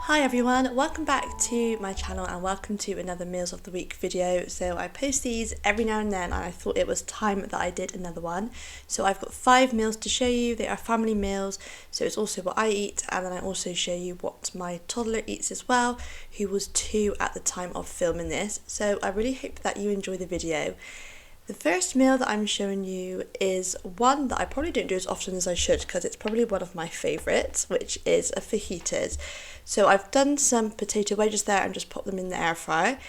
Hi everyone, welcome back to my channel and welcome to another Meals of the Week video. So I post these every now and then and I thought it was time that I did another one. So I've got 5 meals to show you. They are family meals, so it's also what I eat, and then I also show you what my toddler eats as well, who was 2 at the time of filming this. So I really hope that you enjoy the video. The first meal that I'm showing you is one that I probably don't do as often as I should because it's probably one of my favourites, which is a fajitas. So I've done some potato wedges there and just popped them in the air fryer.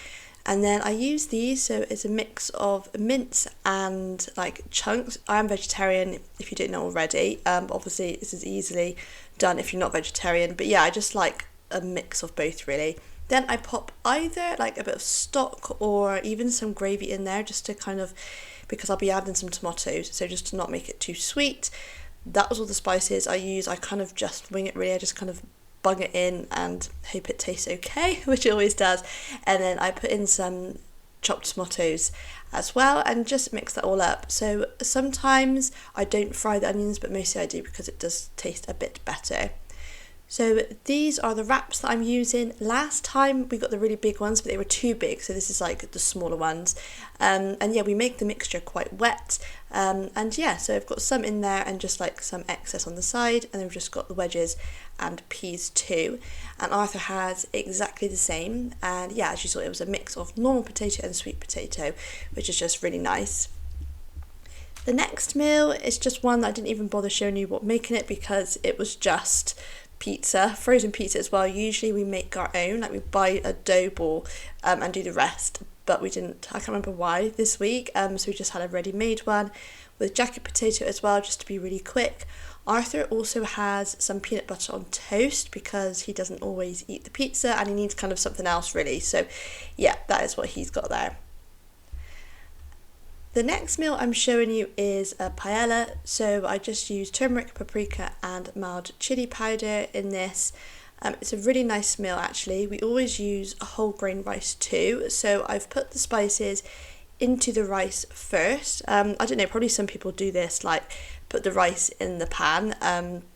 And then I use these, so it's a mix of mince and like chunks. I am vegetarian, if you didn't know already. Obviously this is easily done if you're not vegetarian. But yeah, I just like a mix of both really. Then I pop either like a bit of stock or even some gravy in there just to kind of, because I'll be adding some tomatoes, so just to not make it too sweet. That was all the spices I use. I kind of just wing it really. I just kind of bung it in and hope it tastes okay, which it always does. And then I put in some chopped tomatoes as well and just mix that all up. So sometimes I don't fry the onions, but mostly I do because it does taste a bit better. So these are the wraps that I'm using. Last time we got the really big ones, but they were too big, so this is like the smaller ones. And yeah, we make the mixture quite wet. And yeah, so I've got some in there and just like some excess on the side, and then we've just got the wedges and peas too. And Arthur has exactly the same. And yeah, as you saw, it was a mix of normal potato and sweet potato, which is just really nice. The next meal is just one that I didn't even bother showing you what making it because it was just pizza, frozen pizza as well. Usually we make our own, like we buy a dough ball and do the rest, but we didn't, I can't remember why this week, so we just had a ready-made one with jacket potato as well, just to be really quick. Arthur also has some peanut butter on toast because he doesn't always eat the pizza and he needs kind of something else really, so yeah, that is what he's got there. The next meal I'm showing you is a paella, so I just use turmeric, paprika and mild chili powder in this. It's a really nice meal actually. We always use a whole grain rice too, so I've put the spices into the rice first. I don't know, probably some people do this, like put the rice in the pan,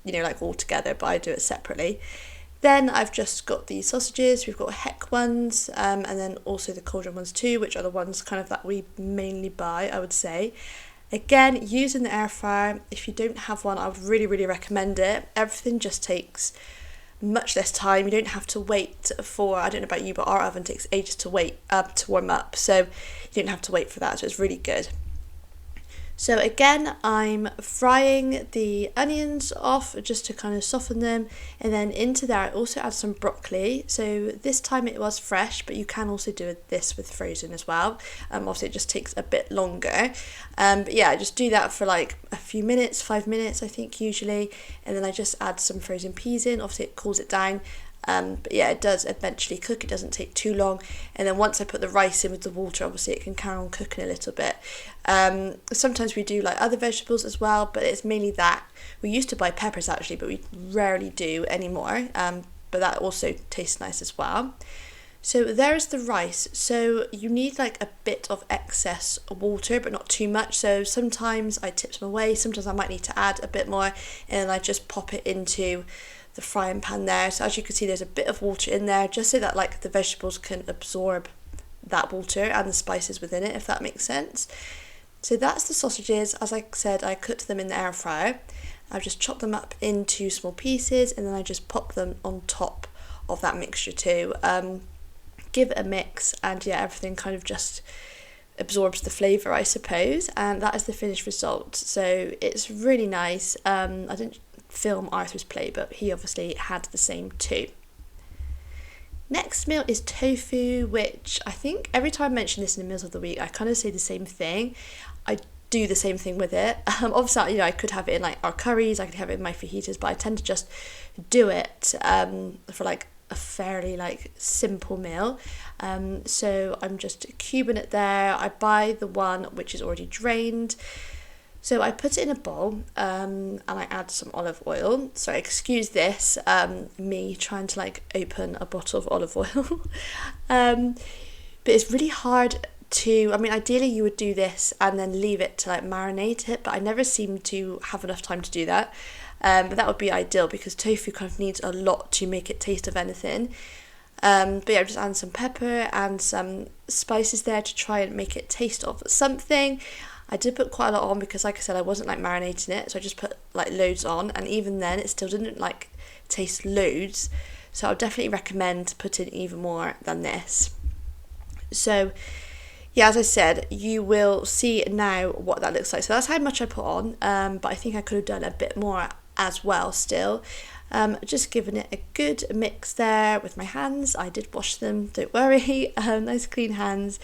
you know, like all together, but I do it separately. Then I've just got the sausages, we've got heck ones, and then also the cauldron ones too, which are the ones kind of that we mainly buy, I would say. Again, using the air fryer, if you don't have one, I would really recommend it. Everything just takes much less time. You don't have to wait for, I don't know about you, but our oven takes ages to warm up, so you don't have to wait for that, so it's really good. So again, I'm frying the onions off just to kind of soften them, and then into there I also add some broccoli. So this time it was fresh, but you can also do this with frozen as well. Obviously it just takes a bit longer, but yeah, I just do that for like a few minutes, 5 minutes I think usually, and then I just add some frozen peas in. Obviously it cools it down. But yeah, it does eventually cook, it doesn't take too long, and then once I put the rice in with the water, obviously it can carry on cooking a little bit. Sometimes we do like other vegetables as well, but it's mainly that. We used to buy peppers actually, but we rarely do anymore, but that also tastes nice as well. So there's the rice. So you need like a bit of excess water, but not too much. So sometimes I tip some away, sometimes I might need to add a bit more, and I just pop it into the frying pan there. So as you can see, there's a bit of water in there just so that like the vegetables can absorb that water and the spices within it, if that makes sense. So that's the sausages. As I said, I cooked them in the air fryer. I've just chopped them up into small pieces and then I just pop them on top of that mixture too. Give it a mix, and yeah, everything kind of just absorbs the flavour, I suppose, and that is the finished result. So it's really nice. I didn't film Arthur's plate, but he obviously had the same too. Next meal is tofu, which I think every time I mention this in the Meals of the Week, I kind of say the same thing. I do the same thing with it. Obviously, you know, I could have it in like our curries, I could have it in my fajitas, but I tend to just do it for like a fairly like simple meal. So I'm just cubing it there. I buy the one which is already drained. So I put it in a bowl and I add some olive oil. Sorry, excuse this, me trying to like open a bottle of olive oil. But it's really hard to, I mean, ideally you would do this and then leave it to like marinate it, but I never seem to have enough time to do that. But that would be ideal because tofu kind of needs a lot to make it taste of anything. But yeah, I'm just adding some pepper and some spices there to try and make it taste of something. I did put quite a lot on because, like I said, I wasn't like marinating it, so I just put like loads on, and even then it still didn't like taste loads. So I would definitely recommend putting even more than this. So yeah, as I said, you will see now what that looks like. So that's how much I put on, but I think I could have done a bit more as well still. Just giving it a good mix there with my hands. I did wash them, don't worry. Nice clean hands,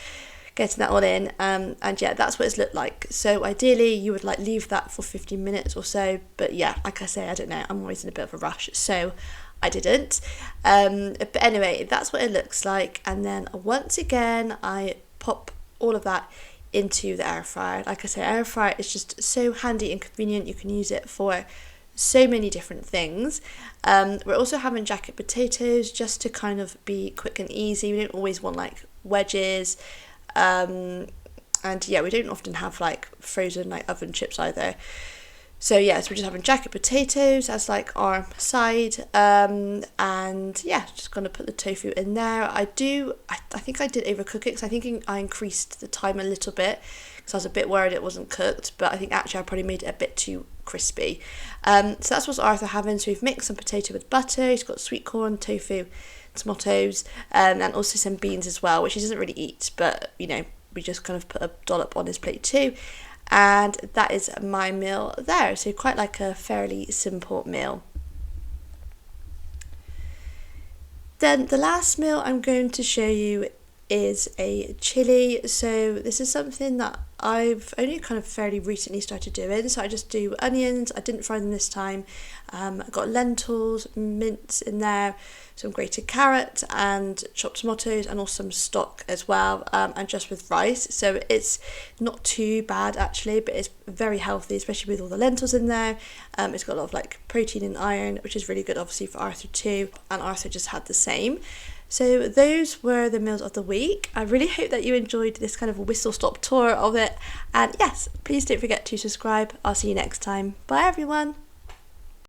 getting that all in. And yeah, that's what it's looked like. So ideally you would like leave that for 15 minutes or so, but yeah, like I say, I don't know, I'm always in a bit of a rush, so I didn't. But anyway, that's what it looks like. And then once again, I pop all of that into the air fryer. Like I say, air fryer is just so handy and convenient. You can use it for so many different things. We're also having jacket potatoes just to kind of be quick and easy. We don't always want like wedges, and yeah, we don't often have like frozen like oven chips either. So yeah, so we're just having jacket potatoes as like our side, and yeah, just gonna put the tofu in there. I think I did overcook it because I think I increased the time a little bit because I was a bit worried it wasn't cooked, but I think actually I probably made it a bit too crispy. So that's what's Arthur having. So we've mixed some potato with butter. He's got sweet corn, tofu, tomatoes, and also some beans as well, which he doesn't really eat, but you know, we just kind of put a dollop on his plate too. And that is my meal there. So quite like a fairly simple meal. Then the last meal I'm going to show you is a chili. So this is something that I've only kind of fairly recently started doing. So I just do onions. I didn't fry them this time. I got lentils, mince in there, some grated carrot and chopped tomatoes, and also some stock as well, and just with rice. So it's not too bad actually, but it's very healthy, especially with all the lentils in there. It's got a lot of like protein and iron, which is really good obviously for Arthur too, and Arthur just had the same. So those were the meals of the week. I really hope that you enjoyed this kind of whistle-stop tour of it, and yes, please don't forget to subscribe. I'll see you next time. Bye everyone.